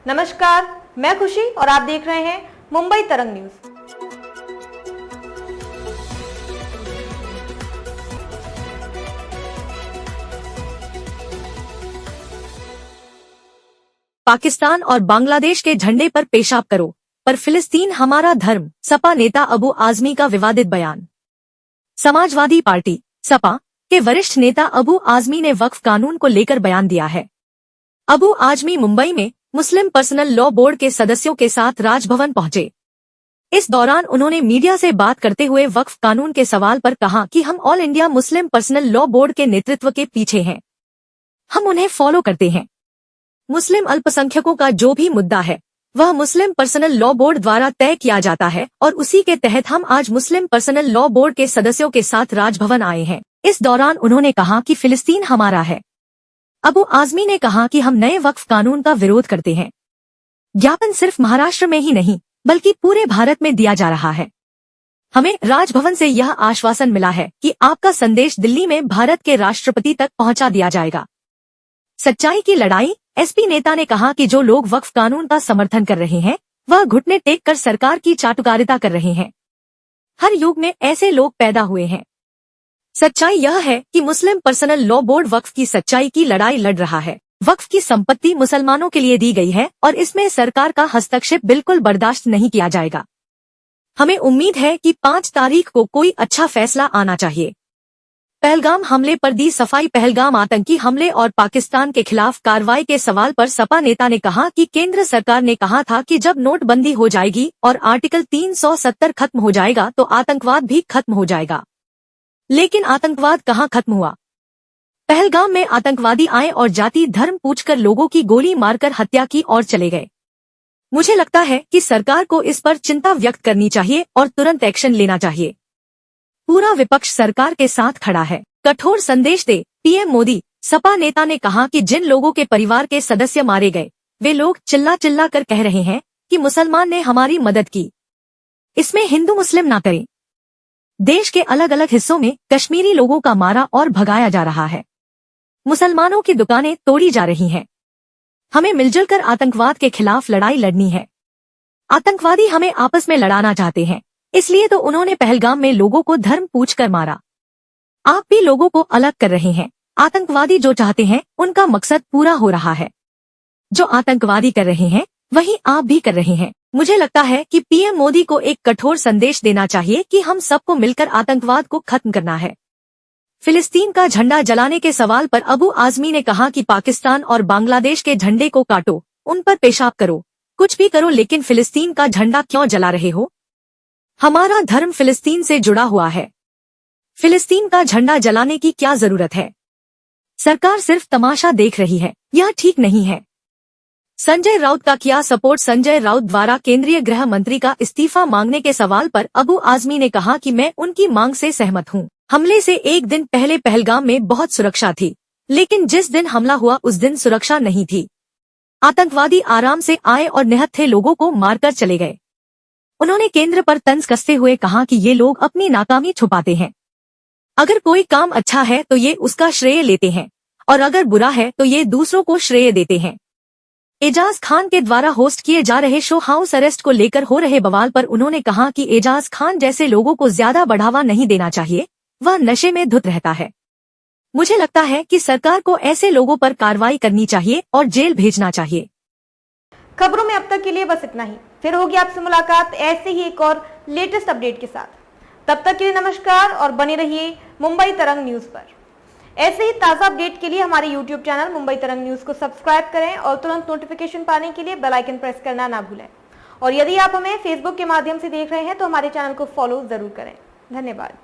नमस्कार, मैं खुशी और आप देख रहे हैं मुंबई तरंग न्यूज। पाकिस्तान और बांग्लादेश के झंडे पर पेशाब करो, पर फिलिस्तीन हमारा धर्म। सपा नेता अबू आजमी का विवादित बयान। समाजवादी पार्टी सपा के वरिष्ठ नेता अबू आजमी ने वक्फ कानून को लेकर बयान दिया है। अबू आजमी मुंबई में मुस्लिम पर्सनल लॉ बोर्ड के सदस्यों के साथ राजभवन पहुंचे। इस दौरान उन्होंने मीडिया से बात करते हुए वक्फ कानून के सवाल पर कहा कि हम all India Muslim personal law board के नेतृत्व के पीछे हैं, हम उन्हें फॉलो करते हैं। मुस्लिम अल्पसंख्यकों का जो भी मुद्दा है वह मुस्लिम पर्सनल लॉ बोर्ड द्वारा तय किया जाता है और उसी के तहत हम आज मुस्लिम पर्सनल लॉ बोर्ड के सदस्यों के साथ राजभवन आए हैं। इस दौरान उन्होंने कहा कि फिलिस्तीन हमारा है। अबू आजमी ने कहा कि हम नए वक्फ कानून का विरोध करते हैं। ज्ञापन सिर्फ महाराष्ट्र में ही नहीं बल्कि पूरे भारत में दिया जा रहा है। हमें राजभवन से यह आश्वासन मिला है कि आपका संदेश दिल्ली में भारत के राष्ट्रपति तक पहुंचा दिया जाएगा। सच्चाई की लड़ाई। एसपी नेता ने कहा कि जो लोग वक्फ कानून का समर्थन कर रहे हैं वह घुटने टेक कर सरकार की चाटुकारिता कर रहे हैं। हर युग में ऐसे लोग पैदा हुए हैं। सच्चाई यह है कि मुस्लिम पर्सनल लॉ बोर्ड वक्फ की सच्चाई की लड़ाई लड़ रहा है। वक्फ की संपत्ति मुसलमानों के लिए दी गई है और इसमें सरकार का हस्तक्षेप बिल्कुल बर्दाश्त नहीं किया जाएगा। हमें उम्मीद है कि 5 तारीख को कोई अच्छा फैसला आना चाहिए। पहलगाम हमले पर दी सफाई। पहलगाम आतंकी हमले और पाकिस्तान के खिलाफ कार्रवाई के सवाल पर सपा नेता ने कहा कि केंद्र सरकार ने कहा था कि जब नोटबंदी हो जाएगी और आर्टिकल 370 खत्म हो जाएगा तो आतंकवाद भी खत्म हो जाएगा। लेकिन आतंकवाद कहां खत्म हुआ? पहलगाम में आतंकवादी आए और जाति धर्म पूछकर लोगों की गोली मारकर हत्या की और चले गए। मुझे लगता है कि सरकार को इस पर चिंता व्यक्त करनी चाहिए और तुरंत एक्शन लेना चाहिए। पूरा विपक्ष सरकार के साथ खड़ा है। कठोर संदेश दे पीएम मोदी। सपा नेता ने कहा कि जिन लोगों के परिवार के सदस्य मारे गए वे लोग चिल्ला चिल्ला कर कह रहे हैं कि मुसलमान ने हमारी मदद की, इसमें हिंदू मुस्लिम ना करें। देश के अलग अलग हिस्सों में कश्मीरी लोगों का मारा और भगाया जा रहा है। मुसलमानों की दुकानें तोड़ी जा रही हैं। हमें मिलजुल कर आतंकवाद के खिलाफ लड़ाई लड़नी है। आतंकवादी हमें आपस में लड़ाना चाहते हैं, इसलिए तो उन्होंने पहलगाम में लोगों को धर्म पूछकर मारा। आप भी लोगों को अलग कर रहे हैं। आतंकवादी जो चाहते हैं उनका मकसद पूरा हो रहा है। जो आतंकवादी कर रहे हैं वही आप भी कर रहे हैं। मुझे लगता है कि पीएम मोदी को एक कठोर संदेश देना चाहिए कि हम सबको मिलकर आतंकवाद को खत्म करना है। फिलिस्तीन का झंडा जलाने के सवाल पर अबू आजमी ने कहा कि पाकिस्तान और बांग्लादेश के झंडे को काटो, उन पर पेशाब करो, कुछ भी करो, लेकिन फिलिस्तीन का झंडा क्यों जला रहे हो? हमारा धर्म फिलिस्तीन से जुड़ा हुआ है। फिलिस्तीन का झंडा जलाने की क्या जरूरत है? सरकार सिर्फ तमाशा देख रही है, यह ठीक नहीं है। संजय राउत का किया सपोर्ट। संजय राउत द्वारा केंद्रीय गृह मंत्री का इस्तीफा मांगने के सवाल पर अबू आजमी ने कहा कि मैं उनकी मांग से सहमत हूं। हमले से एक दिन पहले पहलगाम में बहुत सुरक्षा थी, लेकिन जिस दिन हमला हुआ उस दिन सुरक्षा नहीं थी। आतंकवादी आराम से आए और निहत्थे लोगों को मारकर चले गए। उन्होंने केंद्र पर तंज कसते हुए कहा कि ये लोग अपनी नाकामी छुपाते हैं। अगर कोई काम अच्छा है तो ये उसका श्रेय लेते हैं और अगर बुरा है तो ये दूसरों को श्रेय देते हैं। एजाज खान के द्वारा होस्ट किए जा रहे शो हाउस अरेस्ट को लेकर हो रहे बवाल पर उन्होंने कहा कि एजाज खान जैसे लोगों को ज्यादा बढ़ावा नहीं देना चाहिए, वह नशे में धुत रहता है। मुझे लगता है कि सरकार को ऐसे लोगों पर कार्रवाई करनी चाहिए और जेल भेजना चाहिए। खबरों में अब तक के लिए बस इतना ही। फिर होगी आपसे मुलाकात ऐसे ही एक और लेटेस्ट अपडेट के साथ। तब तक के लिए नमस्कार और बने रहिए मुंबई तरंग न्यूज पर। ऐसे ही ताज़ा अपडेट के लिए हमारे YouTube चैनल मुंबई तरंग न्यूज को सब्सक्राइब करें और तुरंत नोटिफिकेशन पाने के लिए बेल आइकन प्रेस करना ना भूलें। और यदि आप हमें फेसबुक के माध्यम से देख रहे हैं तो हमारे चैनल को फॉलो जरूर करें। धन्यवाद।